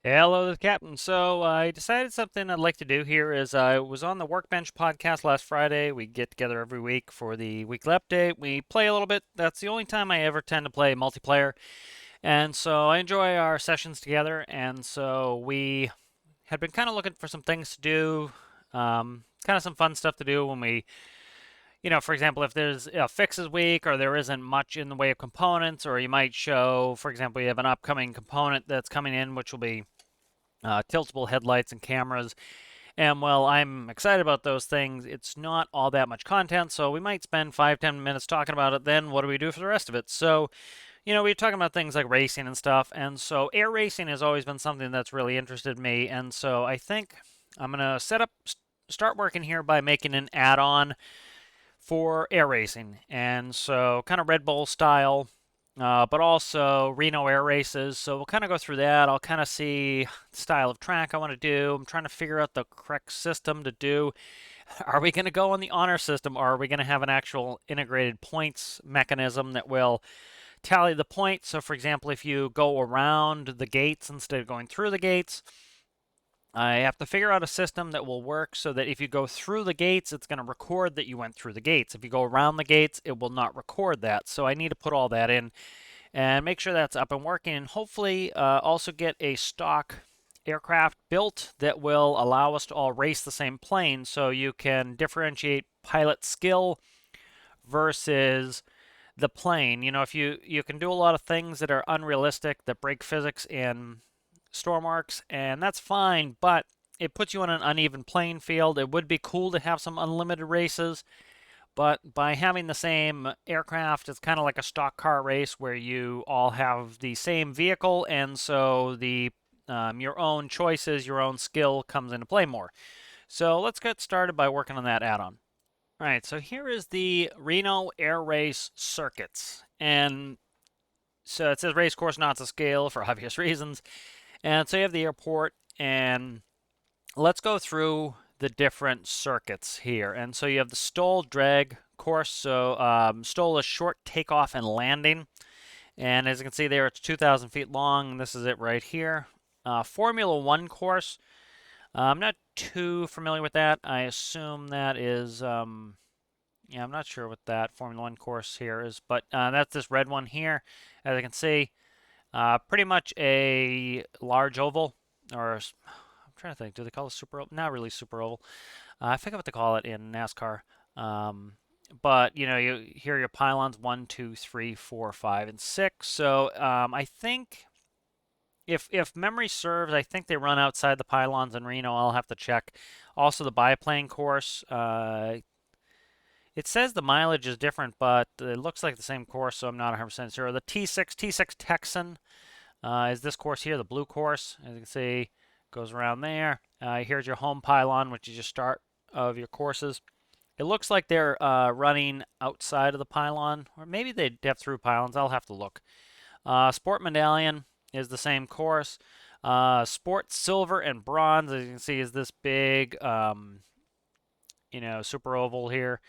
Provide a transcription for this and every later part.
Hello, the captain. So I decided something I'd like to do here is I was on the Workbench podcast last Friday. We get together every week for the weekly update. We play a little bit. That's the only time I ever tend to play multiplayer. And so I enjoy our sessions together. And so we had been kind of looking for some things to do, kind of some fun stuff to do when for example, if there's a fixes week or there isn't much in the way of components, or you might show, for example, you have an upcoming component that's coming in, which will be tiltable headlights and cameras. And while I'm excited about those things, it's not all that much content, so we might spend 5, 10 minutes talking about it. Then what do we do for the rest of it? So, we're talking about things like racing and stuff, and so air racing has always been something that's really interested me, and so I think I'm gonna start working here by making an add-on for air racing, and so kind of Red Bull style, but also Reno air races. So we'll kind of go through that. I'll kind of see the style of track I want to do. I'm trying to figure out the correct system to do. Are we going to go on the honor system, or are we going to have an actual integrated points mechanism that will tally the points? So, for example, if you go around the gates instead of going through the gates, I have to figure out a system that will work so that if you go through the gates, it's going to record that you went through the gates. If you go around the gates, it will not record that. So I need to put all that in and make sure that's up and working, and hopefully also get a stock aircraft built that will allow us to all race the same plane, so you can differentiate pilot skill versus the plane. If you can do a lot of things that are unrealistic that break physics in Stormworks, and that's fine, but it puts you on an uneven playing field. It would be cool to have some unlimited races, but by having the same aircraft, it's kind of like a stock car race where you all have the same vehicle, and so the your own choices, your own skill comes into play more. So let's get started by working on that add-on. All right, so here is the Reno Air Race Circuits, and so it says race course not to scale for obvious reasons. And so you have the airport, and let's go through the different circuits here. And so you have the Stoll drag course. So Stoll is short takeoff and landing. And as you can see there, it's 2,000 feet long. This is it right here. Formula One course. I'm not too familiar with that. I assume that is, yeah, I'm not sure what that Formula One course here is, but that's this red one here. As you can see, pretty much a large oval, or I'm trying to think. Do they call it super oval? Not really super oval. I forget what they call it in NASCAR. Um, but you hear your pylons 1, 2, 3, 4, 5, and 6. So I think if memory serves, I think they run outside the pylons in Reno. I'll have to check. Also, the biplane course. It says the mileage is different, but it looks like the same course, so I'm not 100% sure. The T6 Texan is this course here, the blue course. As you can see, goes around there. Here's your home pylon, which is your start of your courses. It looks like they're running outside of the pylon, or maybe they depth through pylons. I'll have to look. Sport Medallion is the same course. Sport Silver and Bronze, as you can see, is this big, super oval here.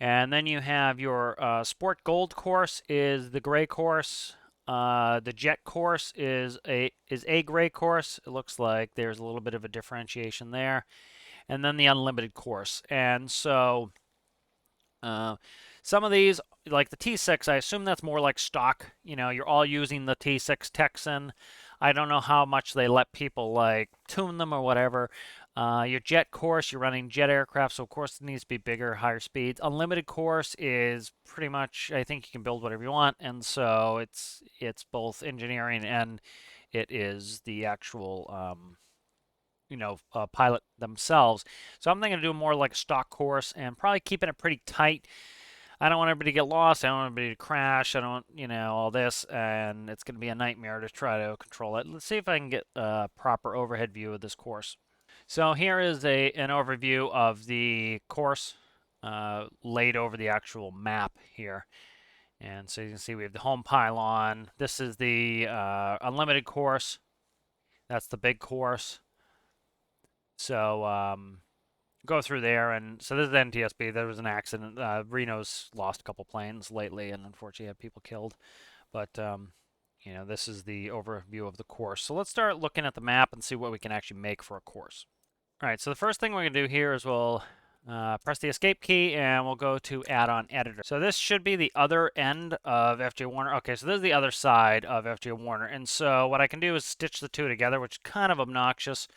And then you have your Sport Gold course is the gray course. The Jet course is a gray course. It looks like there's a little bit of a differentiation there. And then the Unlimited course. And so uh, some of these, like the T6, I assume that's more like stock. You're all using the T6 Texan. I don't know how much they let people like tune them or whatever. Your jet course, you're running jet aircraft, so of course it needs to be bigger, higher speeds. Unlimited course is pretty much, I think you can build whatever you want, and so it's both engineering and it is the actual pilot themselves. So I'm thinking to do more like a stock course and probably keeping it pretty tight. I don't want everybody to get lost. I don't want everybody to crash. I don't want, all this, and it's going to be a nightmare to try to control it. Let's see if I can get a proper overhead view of this course. So here is an overview of the course laid over the actual map here. And so you can see we have the home pylon. This is the unlimited course. That's the big course. So go through there, and so this is the NTSB. There was an accident. Reno's lost a couple planes lately, and unfortunately had people killed. But this is the overview of the course. So let's start looking at the map and see what we can actually make for a course. All right, so the first thing we're going to do here is we'll press the escape key and we'll go to add-on editor. So this should be the other end of FJ Warner. Okay, so this is the other side of FJ Warner. And so what I can do is stitch the two together, which is kind of obnoxious.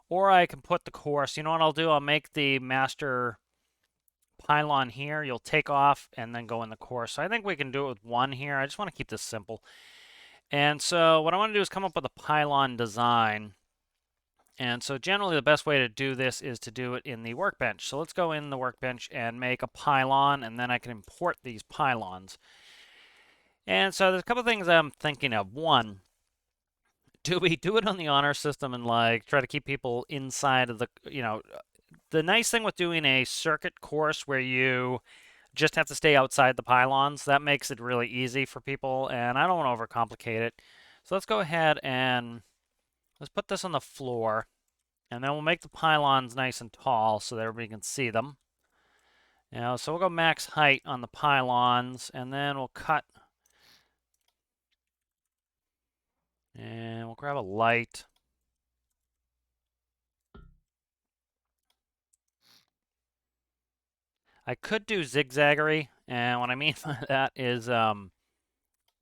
Or I can put the course. You know what I'll do? I'll make the master pylon here. You'll take off and then go in the course. So I think we can do it with one here. I just want to keep this simple. And so what I want to do is come up with a pylon design. And so generally the best way to do this is to do it in the workbench. So let's go in the workbench and make a pylon, and then I can import these pylons. And so there's a couple things I'm thinking of. One, do we do it on the honor system and like try to keep people inside of the, the nice thing with doing a circuit course where you just have to stay outside the pylons, that makes it really easy for people, and I don't want to overcomplicate it. So let's go ahead and let's put this on the floor, and then we'll make the pylons nice and tall so that everybody can see them. So we'll go max height on the pylons, and then we'll cut, and we'll grab a light. I could do zigzaggery, and what I mean by that is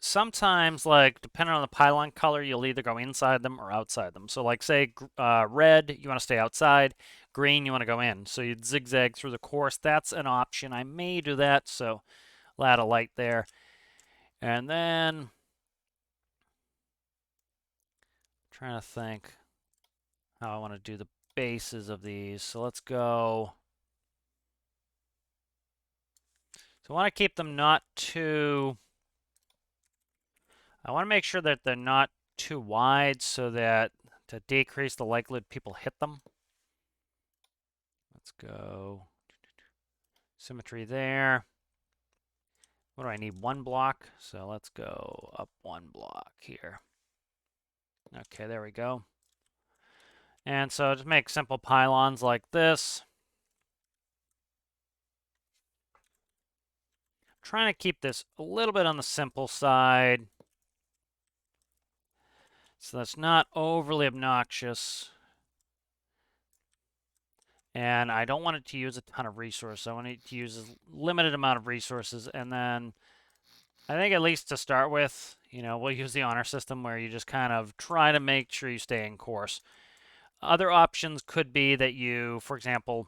sometimes, like, depending on the pylon color, you'll either go inside them or outside them. So, like, say, red, you want to stay outside. Green, you want to go in. So you'd zigzag through the course. That's an option. I may do that, so I'll add a light there. And then, I'm trying to think how I want to do the bases of these. So let's go. So I want to keep them not too... I want to make sure that they're not too wide so that to decrease the likelihood people hit them. Let's go symmetry there. What do I need? One block. So let's go up one block here. Okay, there we go. And so just make simple pylons like this. Trying to keep this a little bit on the simple side, so that's not overly obnoxious. And I don't want it to use a ton of resources. I want it to use a limited amount of resources. And then I think at least to start with, we'll use the honor system where you just kind of try to make sure you stay in course. Other options could be that you, for example,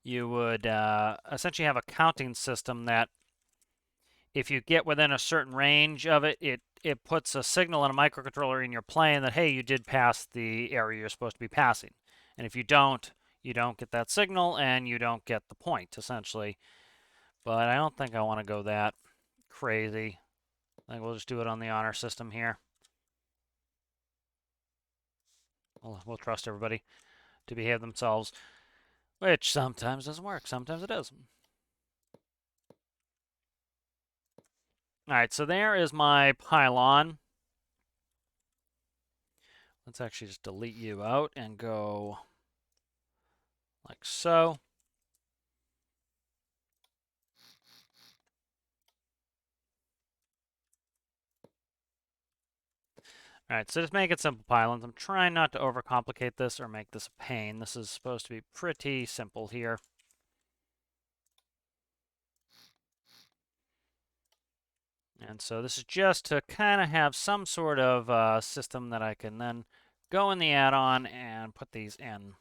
you would essentially have a counting system that if you get within a certain range of it, it puts a signal in a microcontroller in your plane that, hey, you did pass the area you're supposed to be passing. And if you don't get that signal and you don't get the point, essentially. But I don't think I want to go that crazy. I think we'll just do it on the honor system here. We'll trust everybody to behave themselves, which sometimes doesn't work. Sometimes it does. All right, so there is my pylon. Let's actually just delete you out and go like so. All right, so just make it simple pylons. I'm trying not to overcomplicate this or make this a pain. This is supposed to be pretty simple here. And so this is just to kind of have some sort of system that I can then go in the add-on and put these in.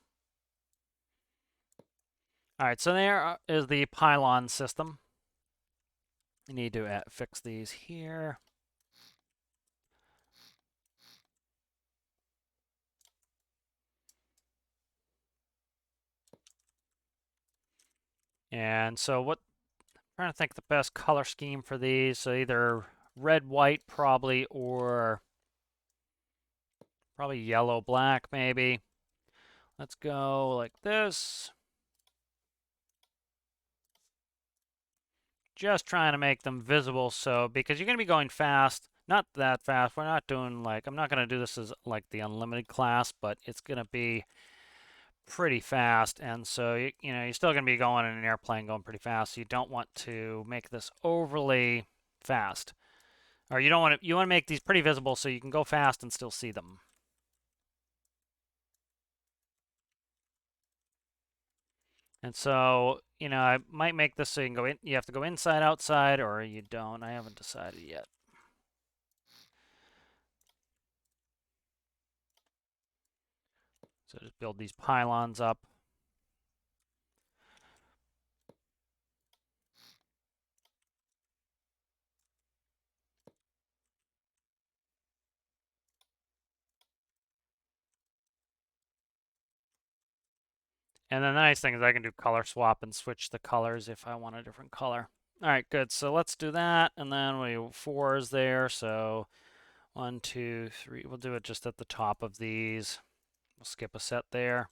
All right, so there is the pylon system. You need to fix these here. And so I'm trying to think the best color scheme for these. So either red, white, probably, or probably yellow, black, maybe. Let's go like this. Just trying to make them visible, so because you're going to be going fast, not that fast. We're not doing like, I'm not going to do this as like the unlimited class, but it's going to be pretty fast, and so you're still going to be going in an airplane going pretty fast. So you don't want to make this overly fast. Or you don't want to, you want to make these pretty visible so you can go fast and still see them. And so, you know, I might make this so you can go in, you have to go inside, outside, or you don't. I haven't decided yet. So just build these pylons up. And then the nice thing is I can do color swap and switch the colors if I want a different color. All right, good. So let's do that. And then we 4 is there. So 1, 2, 3. We'll do it just at the top of these. We'll skip a set there.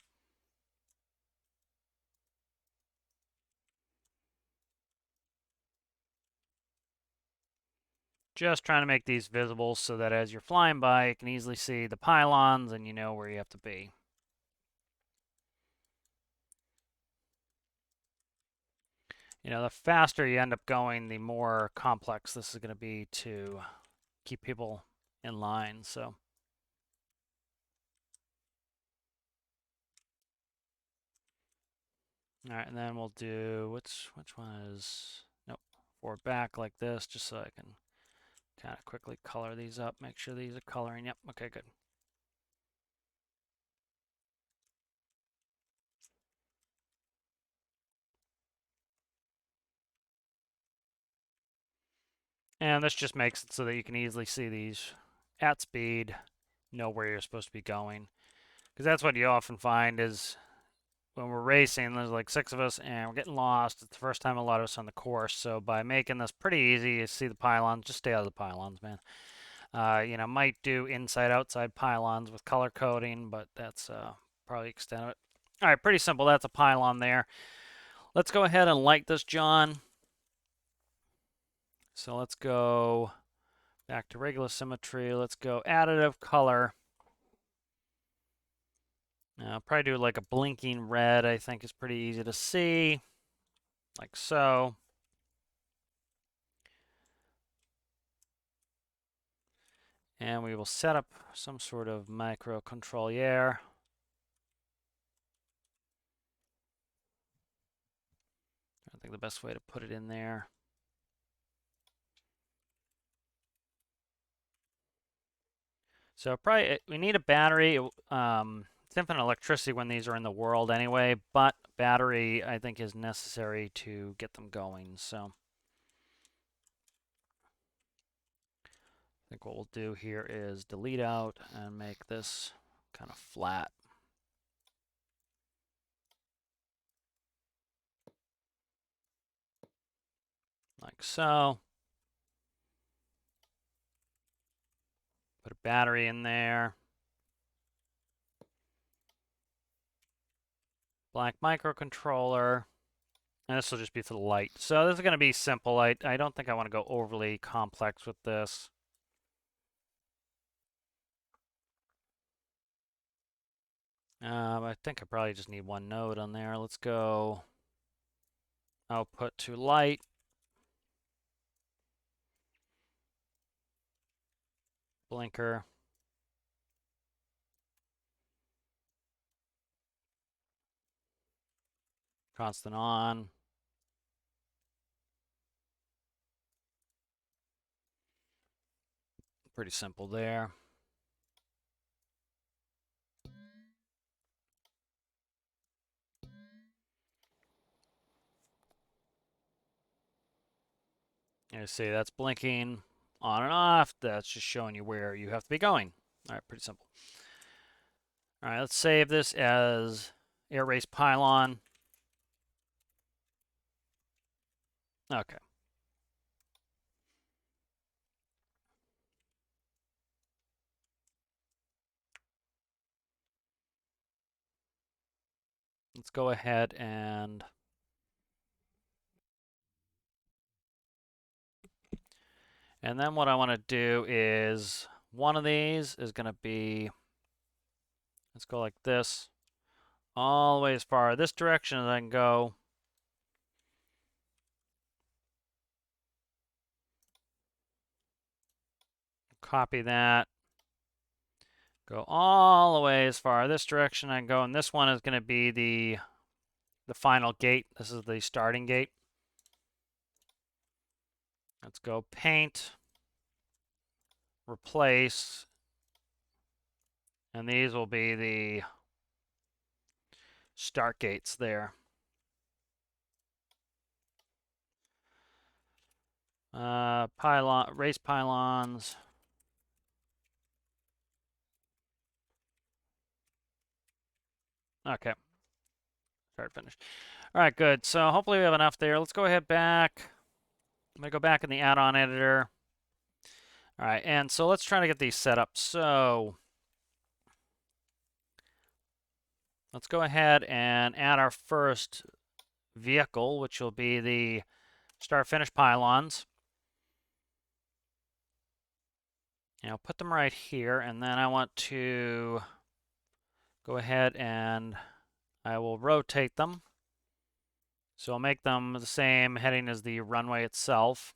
Just trying to make these visible so that as you're flying by, you can easily see the pylons and you know where you have to be. You know, the faster you end up going, the more complex this is going to be to keep people in line. So, all right, and then we'll do which one is nope, forward back like this, just so I can kind of quickly color these up. Make sure these are coloring. Yep. Okay, good. And this just makes it so that you can easily see these at speed, know where you're supposed to be going. Because that's what you often find is when we're racing, there's like 6 of us and we're getting lost. It's the first time a lot of us on the course. So by making this pretty easy, you see the pylons, just stay out of the pylons, man. You know, might do inside outside pylons with color coding, but that's probably extent of it. All right, pretty simple. That's a pylon there. Let's go ahead and light this, John. So let's go back to regular symmetry. Let's go additive color. Probably do like a blinking red, I think is pretty easy to see, like so. And we will set up some sort of microcontroller. I think the best way to put it in there. So probably we need a battery. It's infinite electricity when these are in the world anyway, but battery I think is necessary to get them going. So I think what we'll do here is delete out and make this kind of flat. Like so. Put a battery in there. Black microcontroller. And this will just be for the light. So this is going to be simple. I don't think I want to go overly complex with this. I think I probably just need one node on there. Let's go output to light. Blinker. Constant on. Pretty simple there. You see that's blinking on and off. That's just showing you where you have to be going. All right, pretty simple. All right, let's save this as air race pylon. Okay. Let's go ahead and then what I want to do is one of these is going to be, let's go like this, all the way as far this direction as I can go. copy that, go all the way as far this direction I go, and this one is going to be the final gate. This is the starting gate. Let's go paint, replace, and these will be the start gates there. Race pylons. Okay. Start, finish. All right, good. So hopefully we have enough there. Let's go ahead back. I'm going to go back in the add-on editor. All right, and so let's try to get these set up. So let's go ahead and add our first vehicle, which will be the start-finish pylons. And I'll put them right here, and then I want to go ahead and I will rotate them. So I'll make them the same heading as the runway itself.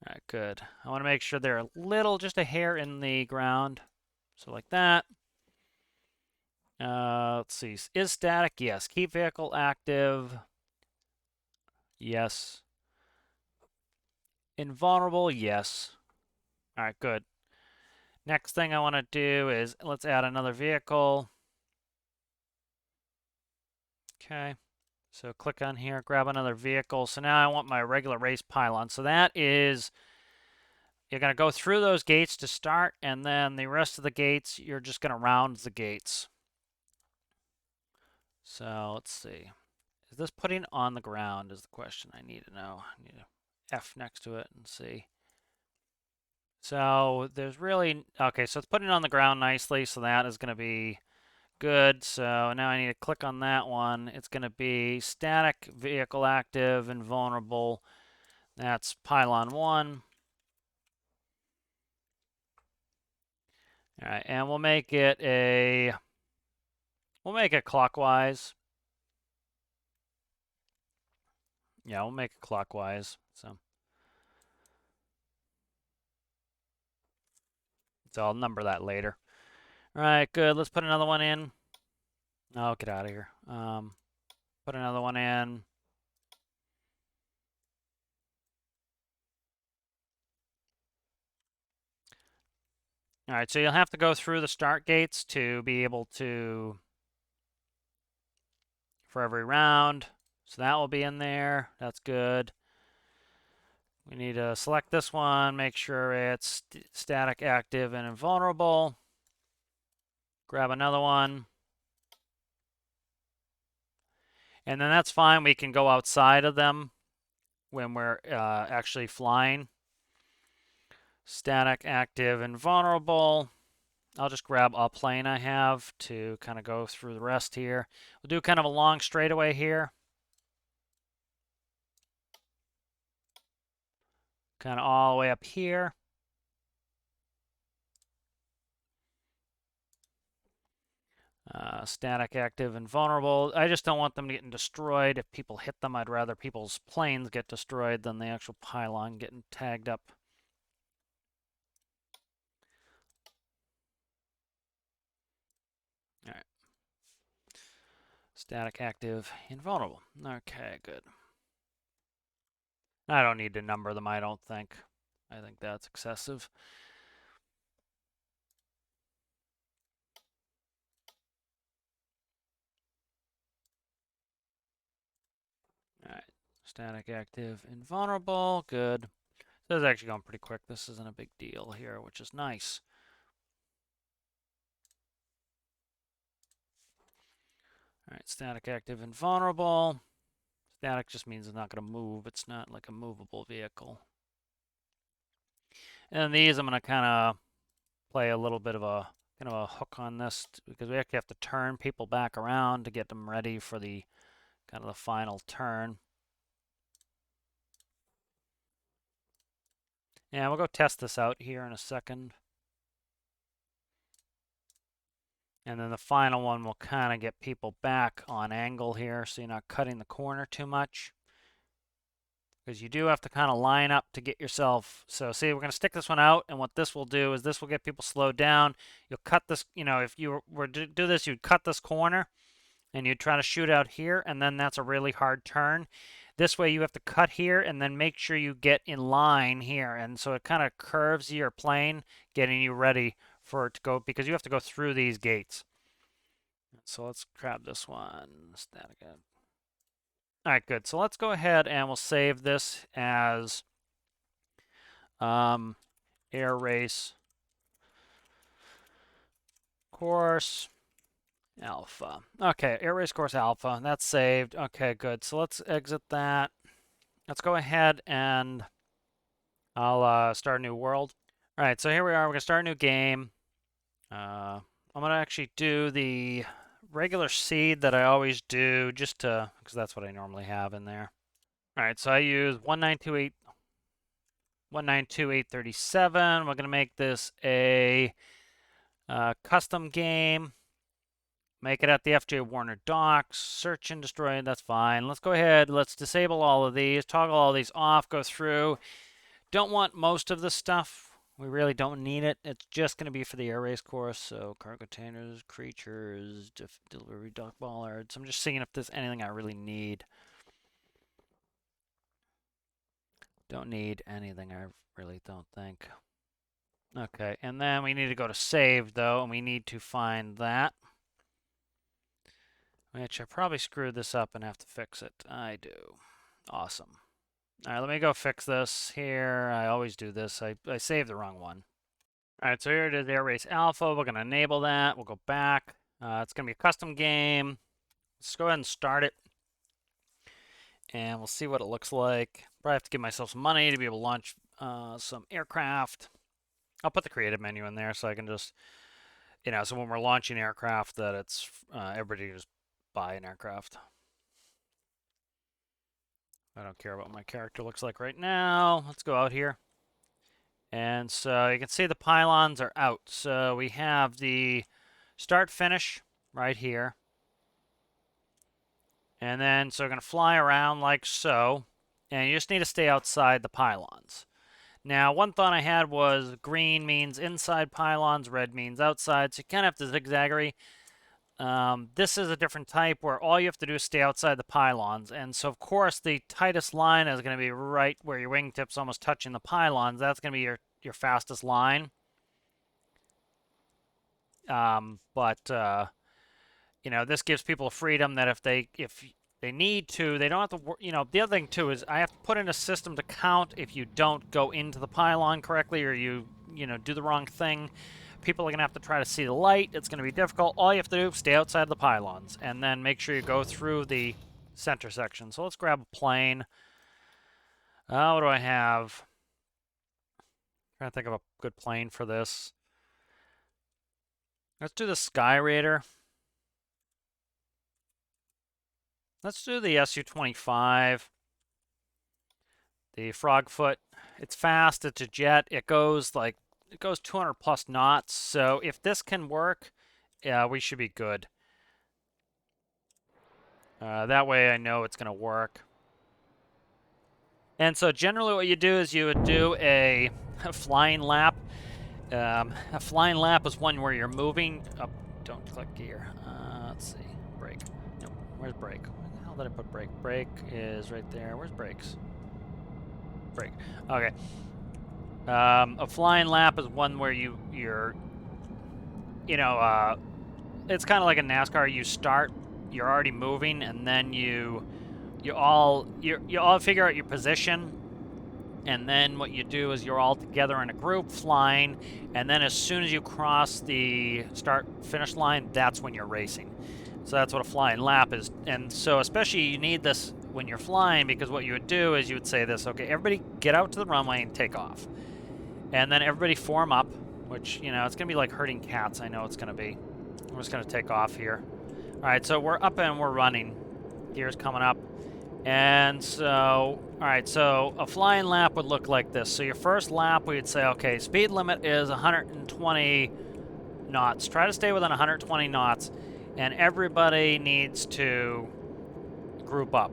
All right, good. I want to make sure they're a little, just a hair in the ground. So like that. Let's see. Is static? Yes. Keep vehicle active. Yes. Invulnerable? Yes. All right, good. Next thing I want to do is let's add another vehicle. Okay. So click on here, grab another vehicle. So now I want my regular race pylon. So that is, you're going to go through those gates to start, and then the rest of the gates, you're just going to round the gates. So let's see. Is this putting on the ground is the question I need to know. I need a F next to it and see. So there's really, okay, so it's putting it on the ground nicely. So that is going to be good. So now I need to click on that one. It's going to be static, vehicle active, and vulnerable. That's pylon 1. All right, and we'll make it clockwise. Yeah, we'll make it clockwise. So I'll number that later. All right, good. Let's put another one in. Oh, get out of here. Put another one in. All right, so you'll have to go through the start gates to be able to, for every round. So that will be in there. That's good. We need to select this one, make sure it's static, active, and invulnerable. Grab another one. And then that's fine. We can go outside of them when we're actually flying. Static, active, and vulnerable. I'll just grab a plane I have to kind of go through the rest here. We'll do kind of a long straightaway here. Kind of all the way up here. Static, active, and vulnerable. I just don't want them getting destroyed. If people hit them, I'd rather people's planes get destroyed than the actual pylon getting tagged up. All right. Static, active, invulnerable. Okay, good. I don't need to number them, I don't think. I think that's excessive. All right. Static, active, invulnerable. Good. This is actually going pretty quick. This isn't a big deal here, which is nice. All right, static, active, invulnerable. Static just means it's not going to move. It's not like a movable vehicle. And these I'm going to kind of play a little bit of a kind of a hook on this because we actually have to turn people back around to get them ready for the kind of the final turn. Yeah, we'll go test this out here in a second. And then the final one will kind of get people back on angle here so you're not cutting the corner too much. because you do have to kind of line up to get yourself. So see, we're going to stick this one out, and what this will do is this will get people slowed down. You'll cut this, you know, if you were to do this, you'd cut this corner, and you'd try to shoot out here, and then that's a really hard turn. This way you have to cut here, and then make sure you get in line here, and so it kind of curves your plane, getting you ready for it to go, because you have to go through these gates. So let's grab this one, static. All right, good. So let's go ahead and we'll save this as air race course alpha. Okay, air race course alpha. That's saved. Okay, good. So let's exit that. Let's go ahead and I'll start a new world. All right, so here we are. We're gonna start a new game. I'm gonna actually do the regular seed that I always do, just to, because that's what I normally have in there. All right, so I use 192.837. We're going to make this a custom game. Make it at the FJ Warner docks. Search and destroy, that's fine. Let's go ahead. Let's disable all of these. Toggle all these off. Go through. Don't want most of this stuff. We really don't need it. It's just going to be for the air race course. So cargo containers, creatures, delivery dock bollards. I'm just seeing if there's anything I really need. Don't need anything, I really don't think. Okay, and then we need to go to save, though, and we need to find that. Which I probably screwed this up and have to fix it. I do. Awesome. All right, let me go fix this here. I always do this. I saved the wrong one. All right, so here it is, Air Race Alpha. We're going to enable that. We'll go back. It's going to be a custom game. Let's go ahead and start it. And we'll see what it looks like. Probably have to give myself some money to be able to launch some aircraft. I'll put the creative menu in there so I can just, you know, so when we're launching aircraft, that it's everybody just buy an aircraft. I don't care what my character looks like right now. Let's go out here. And so you can see the pylons are out. So we have the start finish right here. And then, so we're going to fly around like so. And you just need to stay outside the pylons. Now, one thought I had was green means inside pylons, red means outside. So you kind of have to zigzaggery. This is a different type where all you have to do is stay outside the pylons. And so, of course, the tightest line is going to be right where your wingtips almost touching the pylons. That's going to be your fastest line. You know, this gives people freedom that if they need to, they don't have to, you know, the other thing too is I have to put in a system to count if you don't go into the pylon correctly or you know, do the wrong thing. People are going to have to try to see the light. It's going to be difficult. All you have to do is stay outside the pylons and then make sure you go through the center section. So let's grab a plane. What do I have? I'm trying to think of a good plane for this. Let's do the Sky Raider. Let's do the Su-25. The Frogfoot. It's fast. It's a jet. It goes 200 plus knots. So if this can work, yeah, we should be good. That way I know it's going to work. And so generally what you do is you would do a flying lap. A flying lap is one where you're moving. Oh, don't click gear. Let's see. Brake. Nope. Where's brake? Where the hell did I put brake? Brake is right there. Where's brakes? Brake. Okay. A flying lap is one where you're, you know, it's kind of like a NASCAR. You start, you're already moving, and then you all figure out your position, and then what you do is you're all together in a group flying, and then as soon as you cross the start-finish line, that's when you're racing. So that's what a flying lap is. And so especially you need this when you're flying, because what you would do is you would say this, okay, everybody get out to the runway and take off. And then everybody form up, which, you know, it's going to be like herding cats. I know it's going to be. I'm just going to take off here. All right, so we're up and we're running. Gear's coming up. And so, all right, so a flying lap would look like this. So your first lap, we would say, okay, speed limit is 120 knots. Try to stay within 120 knots. And everybody needs to group up.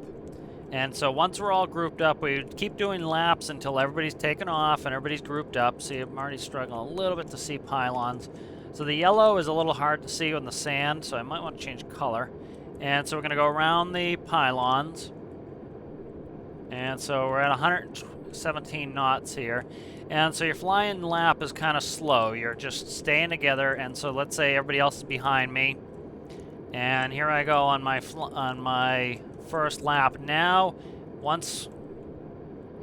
And so once we're all grouped up, we keep doing laps until everybody's taken off and everybody's grouped up. See, I'm already struggling a little bit to see pylons. So the yellow is a little hard to see in the sand, so I might want to change color. And so we're going to go around the pylons. And so we're at 117 knots here. And so your flying lap is kind of slow. You're just staying together. And so let's say everybody else is behind me. And here I go on my first lap. Now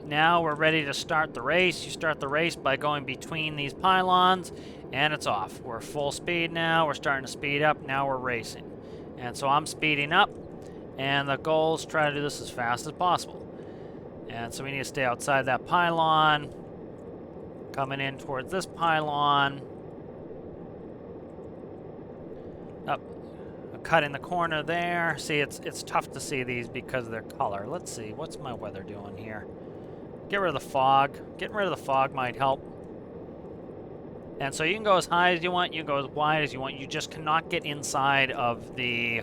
we're ready to start the race. You start the race by going between these pylons, and it's off. We're full speed now. We're starting to speed up. Now we're racing. And so I'm speeding up, and the goal is to try to do this as fast as possible. And so we need to stay outside that pylon, coming in towards this pylon. Up. Cut in the corner there. See, it's tough to see these because of their color. Let's see, what's my weather doing here? Get rid of the fog. Getting rid of the fog might help. And so you can go as high as you want, you can go as wide as you want. You just cannot get inside of the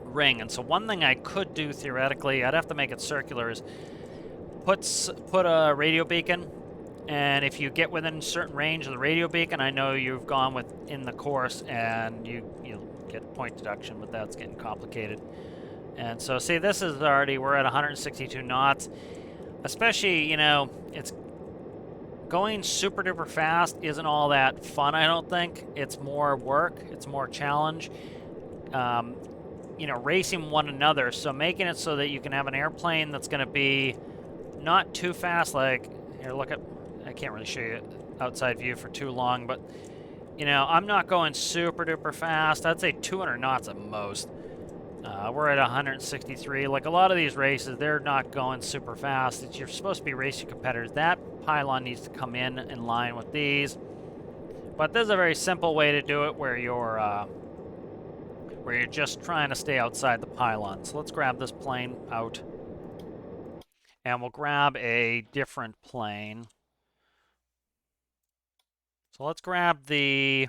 ring. And so one thing I could do theoretically, I'd have to make it circular, is put a radio beacon. And if you get within a certain range of the radio beacon, I know you've gone within the course, and you get point deduction, but that's getting complicated. And so see, this is we're at 162 knots. Especially, you know, it's going super duper fast isn't all that fun, I don't think. It's more work, it's more challenge. You know, racing one another, so making it so that you can have an airplane that's going to be not too fast. Like, here, look at, I can't really show you outside view for too long, but you know, I'm not going super duper fast. I'd say 200 knots at most. We're at 163. Like a lot of these races, they're not going super fast. You're supposed to be racing competitors. That pylon needs to come in line with these. But there's a very simple way to do it where you're just trying to stay outside the pylon. So let's grab this plane out. And we'll grab a different plane. So let's grab the...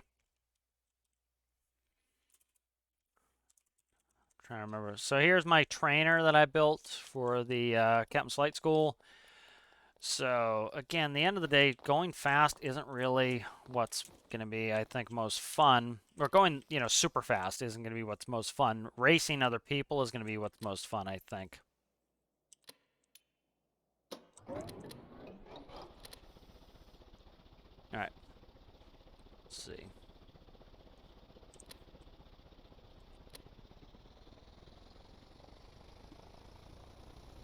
I'm trying to remember. So here's my trainer that I built for the Captain's Flight School. So again, the end of the day, going fast isn't really what's going to be, I think, most fun. Or going, you know, super fast isn't going to be what's most fun. Racing other people is going to be what's most fun, I think. All right. Let's see.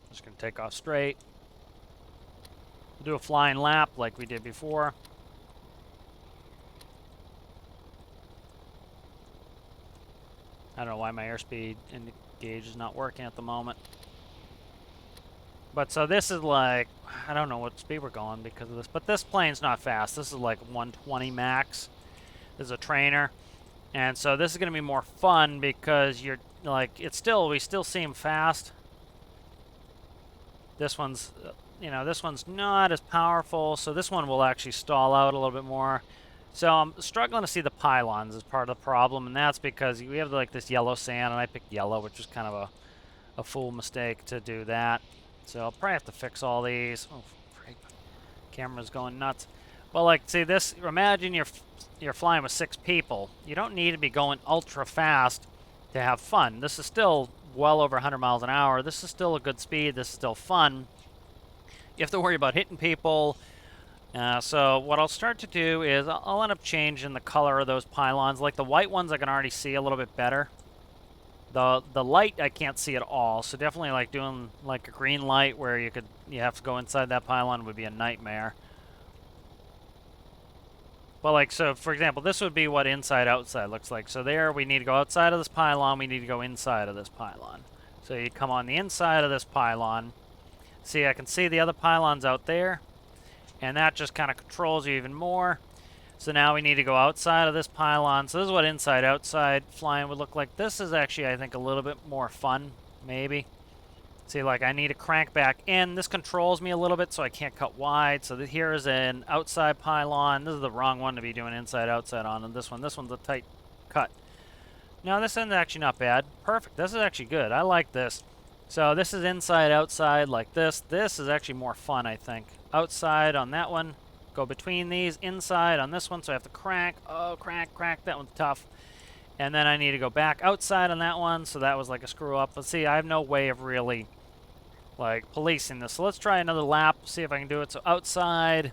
Just going to take off straight. We'll do a flying lap like we did before. I don't know why my airspeed gauge is not working at the moment. But so this is like, I don't know what speed we're going because of this, but this plane's not fast. This is like 120 max. This is a trainer. And so this is going to be more fun because you're like, we still seem fast. This one's, you know, this one's not as powerful, so this one will actually stall out a little bit more. So I'm struggling to see the pylons as part of the problem, and that's because we have like this yellow sand, and I picked yellow, which was kind of a fool mistake to do that. So I'll probably have to fix all these. Oh, freak. Camera's going nuts. Well, like, see this, imagine you're flying with 6 people. You don't need to be going ultra fast to have fun. This is still well over 100 miles an hour. This is still a good speed. This is still fun. You have to worry about hitting people. So what I'll start to do is I'll end up changing the color of those pylons. Like the white ones I can already see a little bit better. The light I can't see at all. So definitely like doing like a green light where you have to go inside that pylon would be a nightmare. But like, so for example, this would be what inside outside looks like. So there we need to go outside of this pylon, we need to go inside of this pylon. So you come on the inside of this pylon. See, I can see the other pylons out there, and that just kind of controls you even more. So now we need to go outside of this pylon. So this is what inside outside flying would look like. This is actually, I think, a little bit more fun, maybe. See, like I need to crank back in. This controls me a little bit so I can't cut wide. So here is an outside pylon. This is the wrong one to be doing inside outside on. And this one's a tight cut. Now this end's actually not bad. Perfect. This is actually good. I like this. So this is inside, outside, like this. This is actually more fun, I think. Outside on that one. Go between these. Inside on this one, so I have to crack. Oh, crack, crack. That one's tough. And then I need to go back outside on that one, so that was like a screw up. Let's see, I have no way of really, like, policing this. So let's try another lap, see if I can do it. So outside.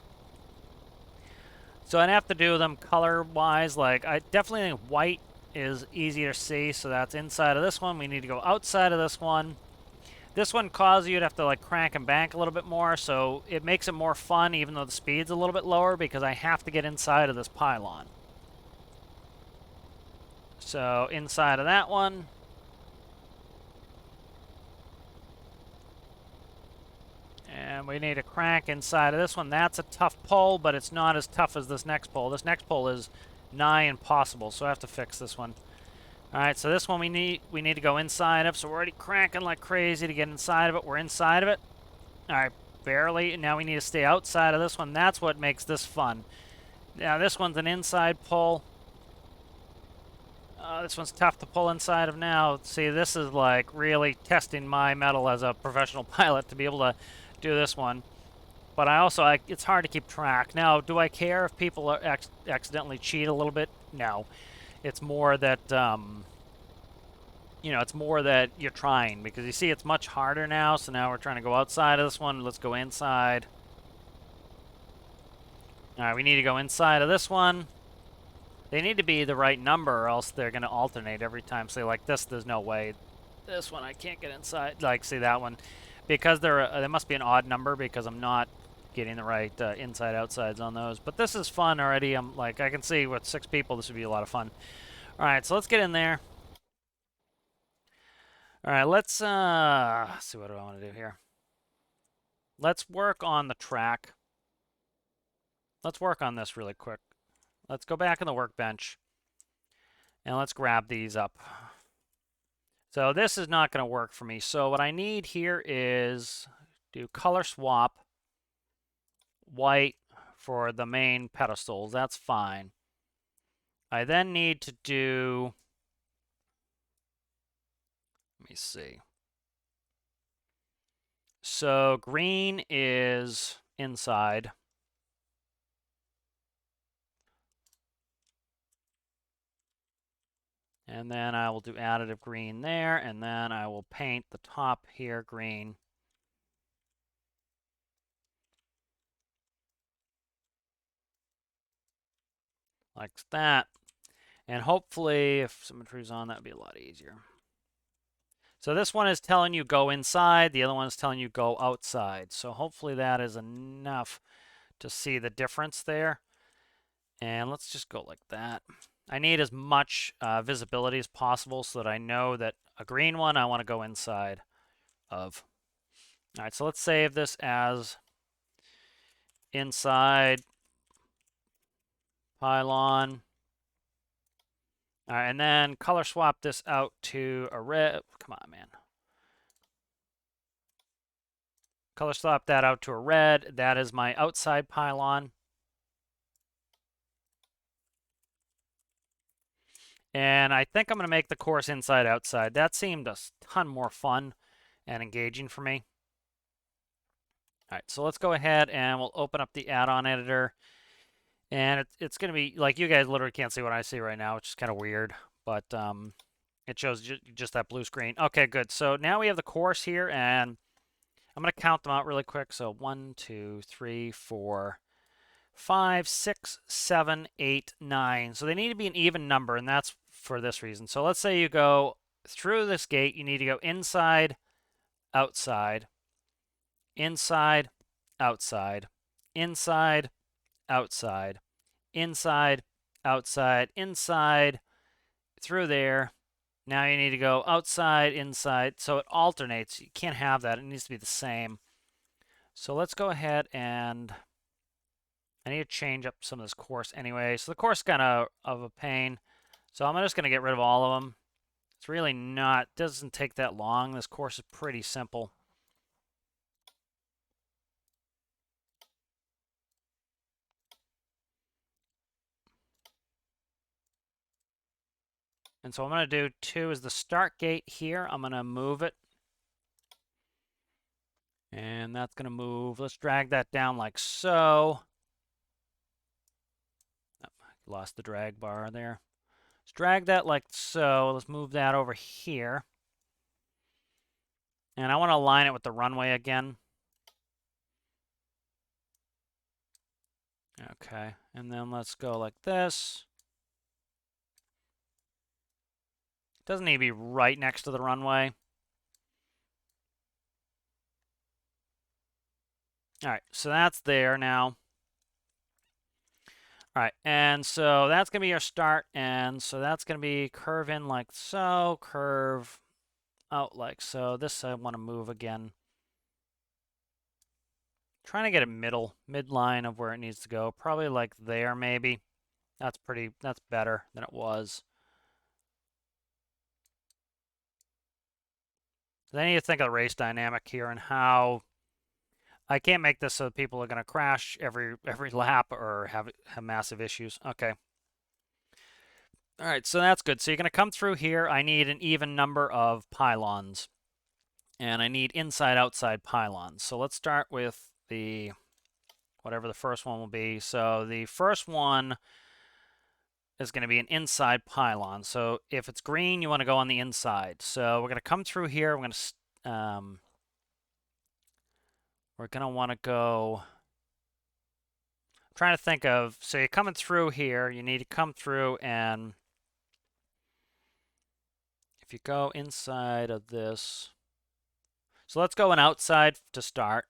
So I'd have to do them color-wise. Like, I definitely think white is easier to see, so that's inside of this one. We need to go outside of this one. This one causes you to have to like crank and bank a little bit more, so it makes it more fun even though the speed's a little bit lower because I have to get inside of this pylon. So inside of that one. And we need to crank inside of this one. That's a tough pull, but it's not as tough as this next pull. This next pull is nigh impossible, so I have to fix this one. All right, so this one we need to go inside of, so we're already cranking like crazy to get inside of it. We're inside of it. All right, barely. Now we need to stay outside of this one. That's what makes this fun. Now this one's an inside pull. This one's tough to pull inside of now. See, this is like really testing my mettle as a professional pilot to be able to do this one. But it's hard to keep track. Now, do I care if people accidentally cheat a little bit? No. It's more that, it's more that you're trying. Because you see, it's much harder now. So now we're trying to go outside of this one. Let's go inside. All right, we need to go inside of this one. They need to be the right number or else they're going to alternate every time. Say, like this, there's no way. This one, I can't get inside. Like, see that one. Because there must be an odd number because I'm not getting the right inside-outsides on those. But this is fun already. I can see with 6 people, this would be a lot of fun. All right, so let's get in there. All right, let's see, what do I want to do here? Let's work on the track. Let's work on this really quick. Let's go back in the workbench. And let's grab these up. So this is not going to work for me. So what I need here is do color swap white for the main pedestals. That's fine. I then need to do, let me see. So green is inside. And then I will do additive green there, and then I will paint the top here green. Like that. And hopefully, if symmetry's on, that would be a lot easier. So this one is telling you go inside, the other one is telling you go outside. So hopefully that is enough to see the difference there. And let's just go like that. I need as much visibility as possible so that I know that a green one I want to go inside of. All right, so let's save this as inside pylon. All right, and then color swap this out to a red. Come on, man. Color swap that out to a red. That is my outside pylon. And I think I'm going to make the course inside outside. That seemed a ton more fun and engaging for me. All right, so let's go ahead and we'll open up the add-on editor. And it's going to be, like, you guys literally can't see what I see right now, which is kind of weird. But it shows just that blue screen. Okay, good. So now we have the course here, and I'm going to count them out really quick. So 1, 2, 3, 4, 5, 6, 7, 8, 9. So they need to be an even number, and that's for this reason. So let's say you go through this gate. You need to go inside, outside, inside, outside, inside, outside, inside, outside, inside, through there. Now you need to go outside, inside. So it alternates. You can't have that. It needs to be the same. So let's go ahead and I need to change up some of this course anyway. So the course is kind of a pain. So I'm just going to get rid of all of them. It's really not, doesn't take that long. This course is pretty simple. And so I'm going to do 2 is the start gate here. I'm going to move it And that's going to move. Let's drag that down like so. Oh, lost the drag bar there. Let's drag that like so. Let's move that over here. And I want to align it with the runway again. Okay, and then let's go like this. Doesn't need to be right next to the runway. All right, so that's there now. All right, and so that's going to be your start, and so that's going to be curve in like so, curve out like so. This I want to move again. Trying to get a midline of where it needs to go. Probably like there, maybe. That's better than it was. So I need to think of the race dynamic here and how I can't make this so people are going to crash every lap or have massive issues. Okay. All right, so that's good. So you're going to come through here. I need an even number of pylons. And I need inside-outside pylons. So let's start with the whatever the first one will be. So the first one is going to be an inside pylon. So if it's green, you want to go on the inside. So we're going to come through here. We're going to want to go. I'm trying to think of. So you're coming through here. You need to come through, and if you go inside of this. So let's go an outside to start.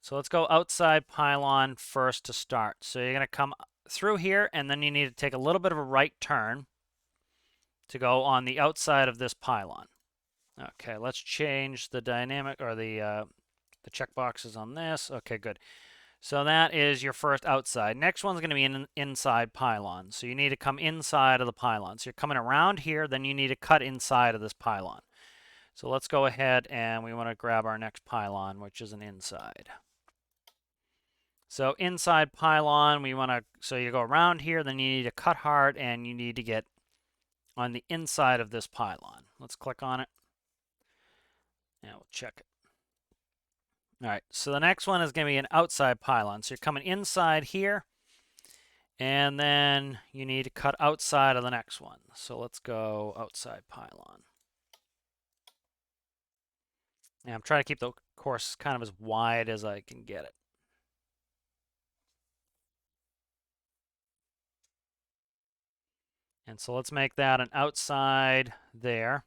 So let's go outside pylon first to start. So you're going to come through here, and then you need to take a little bit of a right turn to go on the outside of this pylon. Okay, let's change the dynamic or the checkboxes on this. Okay, good. So that is your first outside. Next one's going to be an inside pylon. So you need to come inside of the pylon. So you're coming around here, then you need to cut inside of this pylon. So let's go ahead and we want to grab our next pylon, which is an inside. So inside pylon, so you go around here, then you need to cut hard and you need to get on the inside of this pylon. Let's click on it. And we'll check it. All right, so the next one is going to be an outside pylon. So you're coming inside here, and then you need to cut outside of the next one. So let's go outside pylon. And I'm trying to keep the course kind of as wide as I can get it. And so let's make that an outside there.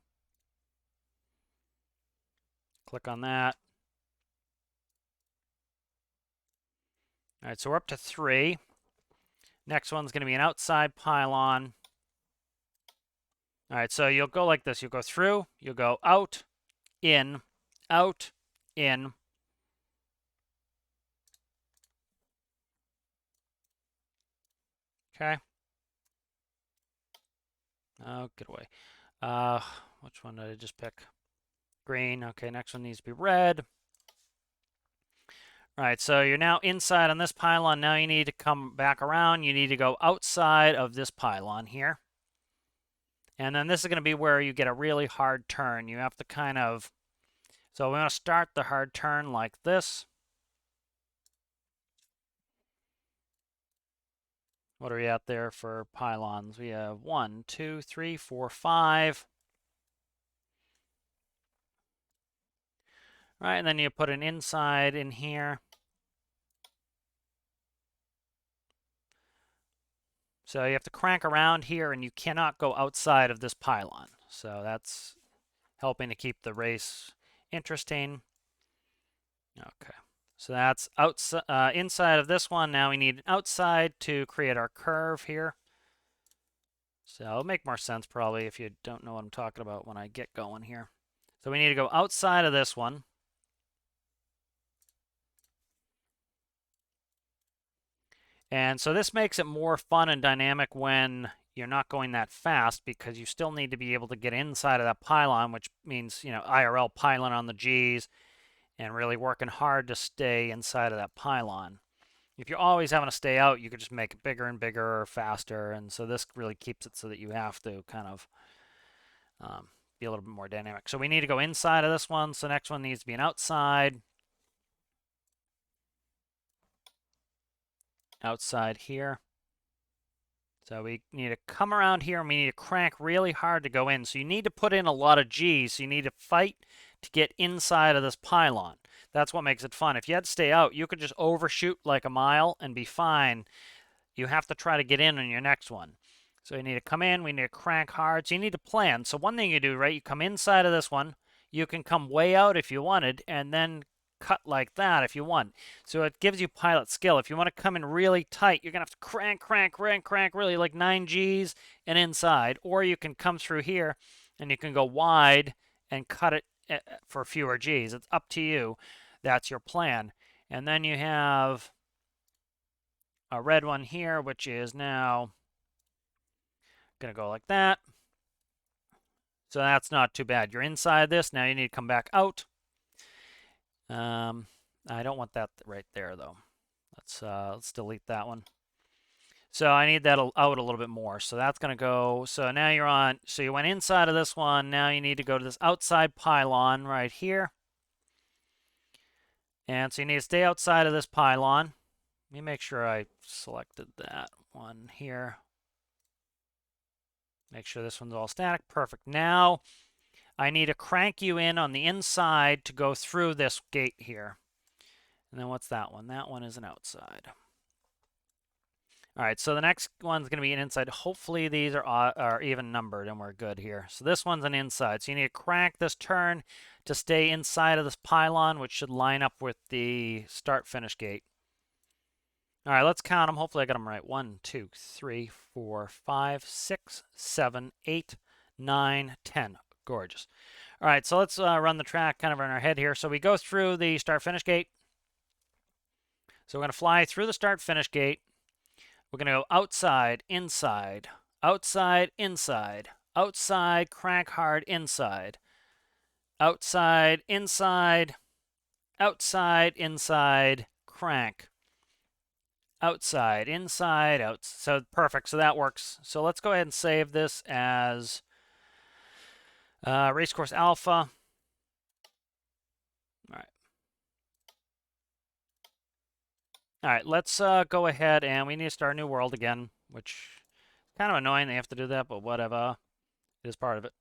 Click on that. All right, so we're up to 3. Next one's going to be an outside pylon. All right, so you'll go like this. You'll go through, you'll go out, in, out, in. Okay. Oh, get away. Which one did I just pick? Green. Okay, next one needs to be red. All right, so you're now inside on this pylon. Now you need to come back around. You need to go outside of this pylon here. And then this is going to be where you get a really hard turn. You have to kind of... So we want to start the hard turn like this. What are we at there for pylons? We have 1, 2, 3, 4, 5. All right, and then you put an inside in here. So you have to crank around here, and you cannot go outside of this pylon. So that's helping to keep the race interesting. Okay, so that's outside, inside of this one. Now we need an outside to create our curve here. So it'll make more sense probably if you don't know what I'm talking about when I get going here. So we need to go outside of this one. And so this makes it more fun and dynamic when you're not going that fast because you still need to be able to get inside of that pylon, which means, IRL pylon on the G's and really working hard to stay inside of that pylon. If you're always having to stay out, you could just make it bigger and bigger or faster. And so this really keeps it so that you have to kind of be a little bit more dynamic. So we need to go inside of this one. So the next one needs to be an outside. Outside here. So we need to come around here and we need to crank really hard to go in. So you need to put in a lot of G's. So you need to fight to get inside of this pylon. That's what makes it fun. If you had to stay out, you could just overshoot like a mile and be fine. You have to try to get in on your next one. So you need to come in, we need to crank hard. So you need to plan. So one thing you do, right, you come inside of this one. You can come way out if you wanted, and then cut like that if you want. So it gives you pilot skill. If you want to come in really tight, you're going to have to crank, crank, crank, crank, really like 9 Gs and inside. Or you can come through here, and you can go wide and cut it for fewer Gs. It's up to you. That's your plan. And then you have a red one here, which is now going to go like that. So that's not too bad. You're inside this. Now you need to come back out. I don't want that right there, though. Let's delete that one. So I need that out a little bit more. So that's going to go. So now you're on. So you went inside of this one. Now you need to go to this outside pylon right here. And so you need to stay outside of this pylon. Let me make sure I selected that one here. Make sure this one's all static. Perfect. Now I need to crank you in on the inside to go through this gate here. And then what's that one? That one is an outside. All right, so the next one's going to be an inside. Hopefully these are even numbered and we're good here. So this one's an inside. So you need to crank this turn to stay inside of this pylon, which should line up with the start-finish gate. All right, let's count them. Hopefully I got them right. 1, 2, 3, 4, 5, 6, 7, 8, 9, 10. Gorgeous. All right, so let's run the track kind of in our head here. So we go through the start-finish gate. So we're going to fly through the start-finish gate. We're going to go outside, inside, outside, inside, outside, crank hard, inside, outside, inside, outside, inside, crank. Outside, inside, out. So perfect. So that works. So let's go ahead and save this as Race Course Alpha. All right. All right, let's go ahead and we need to start a new world again, which is kind of annoying they have to do that, but whatever. It is part of it.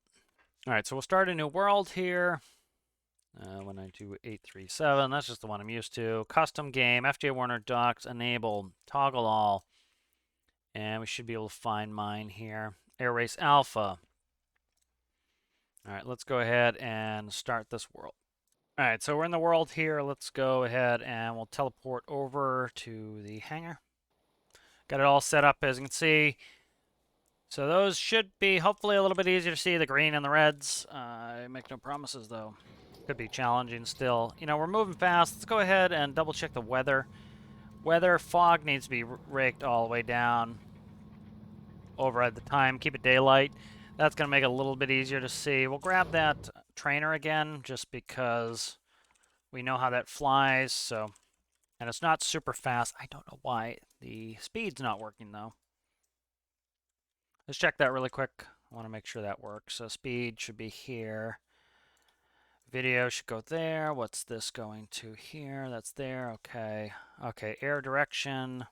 All right, so we'll start a new world here. 192837, that's just the one I'm used to. Custom game, FJ Warner Docs, enable, toggle all. And we should be able to find mine here. Air Race Alpha. All right, let's go ahead and start this world. All right, so we're in the world here. Let's go ahead and we'll teleport over to the hangar. Got it all set up, as you can see. So those should be hopefully a little bit easier to see, the green and the reds. I make no promises, though. Could be challenging still. You know, we're moving fast. Let's go ahead and double check the weather. Weather, fog needs to be raked all the way down. Override the time, keep it daylight. That's going to make it a little bit easier to see. We'll grab that trainer again, just because we know how that flies. So, and it's not super fast. I don't know why the speed's not working, though. Let's check that really quick. I want to make sure that works. So speed should be here. Video should go there. What's this going to here? That's there. Okay. Okay, air direction.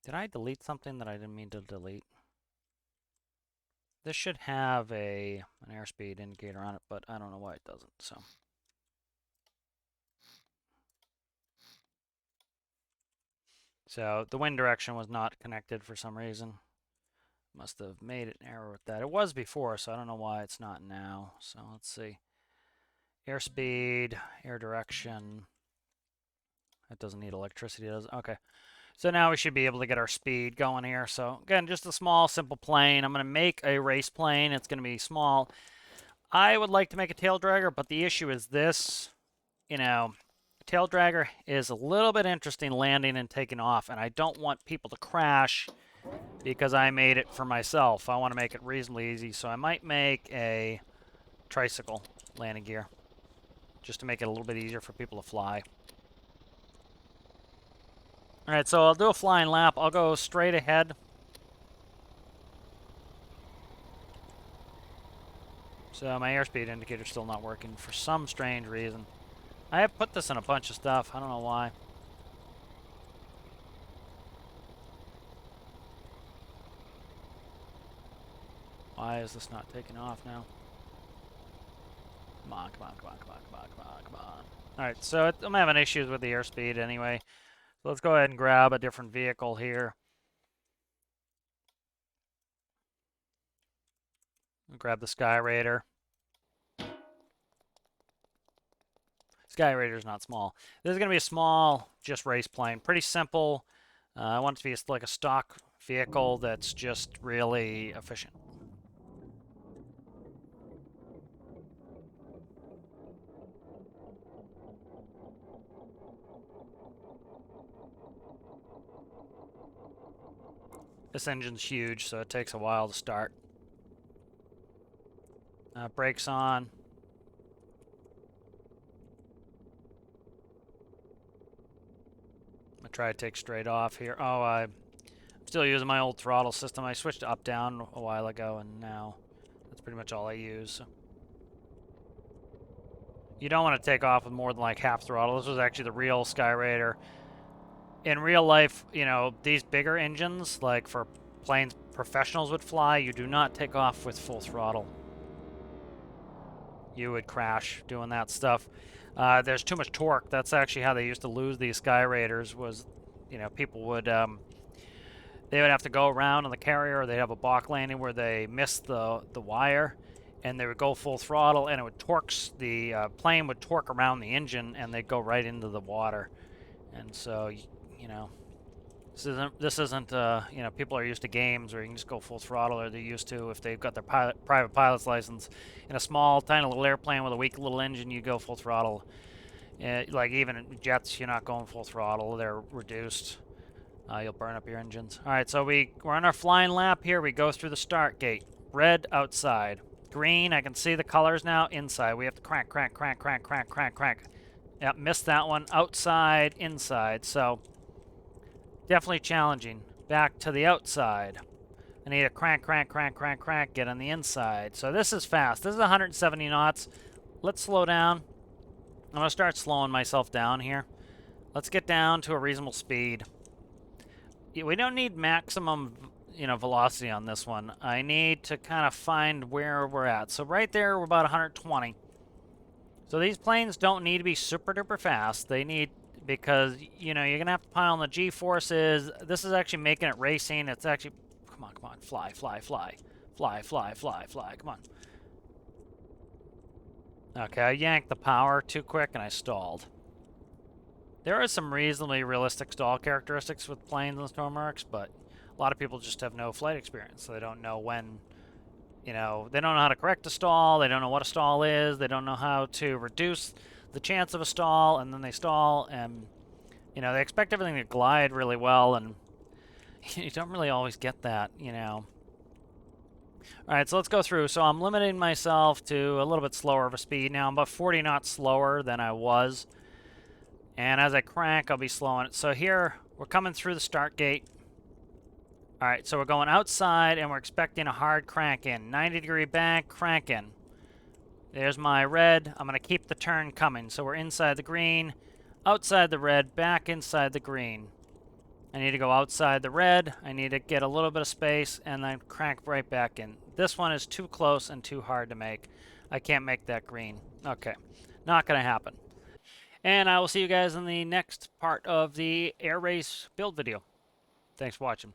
Did I delete something that I didn't mean to delete? This should have an airspeed indicator on it, but I don't know why it doesn't. So the wind direction was not connected for some reason. Must have made an error with that. It was before, so I don't know why it's not now. So let's see. Airspeed, air direction. It doesn't need electricity, does it? Okay. So now we should be able to get our speed going here. So again, just a small, simple plane. I'm going to make a race plane. It's going to be small. I would like to make a tail dragger, but the issue is this. You know, tail dragger is a little bit interesting landing and taking off, and I don't want people to crash because I made it for myself. I want to make it reasonably easy, so I might make a tricycle landing gear just to make it a little bit easier for people to fly. All right, so I'll do a flying lap. I'll go straight ahead. So my airspeed indicator's still not working for some strange reason. I have put this in a bunch of stuff. I don't know why. Why is this not taking off now? Come on, come on, come on, come on, come on, come on, come on. Alright, so I'm having issues with the airspeed anyway. So let's go ahead and grab a different vehicle here. Grab the Sky Raider. Sky Raider's not small. This is going to be a small, just race plane. Pretty simple. I want it to be like a stock vehicle that's just really efficient. This engine's huge, so it takes a while to start. Brakes on. I'm going to try to take straight off here. Oh, I'm still using my old throttle system. I switched to up-down a while ago, and now that's pretty much all I use. So. You don't want to take off with more than like half throttle. This was actually the real Sky Raider. In real life, you know, these bigger engines, like for planes professionals would fly, you do not take off with full throttle. You would crash doing that stuff. There's too much torque. That's actually how they used to lose these Sky Raiders was, you know, people would, they would have to go around on the carrier, or they'd have a balk landing where they missed the wire, and they would go full throttle, and it would torque, the plane would torque around the engine, and they'd go right into the water. And so, you know, this isn't you know, people are used to games where you can just go full throttle, or they're used to if they've got their private pilot's license. In a small, tiny little airplane with a weak little engine, you go full throttle. Like even in jets, you're not going full throttle; they're reduced. You'll burn up your engines. All right, so we're on our flying lap here. We go through the start gate. Red outside, green. I can see the colors now. Inside, we have to crank, crank, crank, crank, crank, crank, crank. Yep, missed that one. Outside, inside. So definitely challenging. Back to the outside. I need a crank, crank, crank, crank, crank. Get on the inside. So this is fast. This is 170 knots. Let's slow down. I'm gonna start slowing myself down here. Let's get down to a reasonable speed. We don't need maximum, you know, velocity on this one. I need to kind of find where we're at. So right there, we're about 120. So these planes don't need to be super duper fast. They need, because, you know, you're going to have to pile on the G-forces. This is actually making it racing. It's actually, come on, come on, fly, fly, fly. Fly, fly, fly, fly, come on. Okay, I yanked the power too quick and I stalled. There are some reasonably realistic stall characteristics with planes and Stormworks, but a lot of people just have no flight experience, so they don't know when, you know, they don't know how to correct a stall, they don't know what a stall is, they don't know how to reduce the chance of a stall, and then they stall, and, you know, they expect everything to glide really well, and you don't really always get that, you know. Alright, so let's go through. So I'm limiting myself to a little bit slower of a speed now. I'm about 40 knots slower than I was. And as I crank, I'll be slowing it. So here, we're coming through the start gate. All right, so we're going outside, and we're expecting a hard crank in. 90-degree bank, crank in. There's my red. I'm going to keep the turn coming. So we're inside the green, outside the red, back inside the green. I need to go outside the red. I need to get a little bit of space, and then crank right back in. This one is too close and too hard to make. I can't make that green. Okay, not going to happen. And I will see you guys in the next part of the air race build video. Thanks for watching.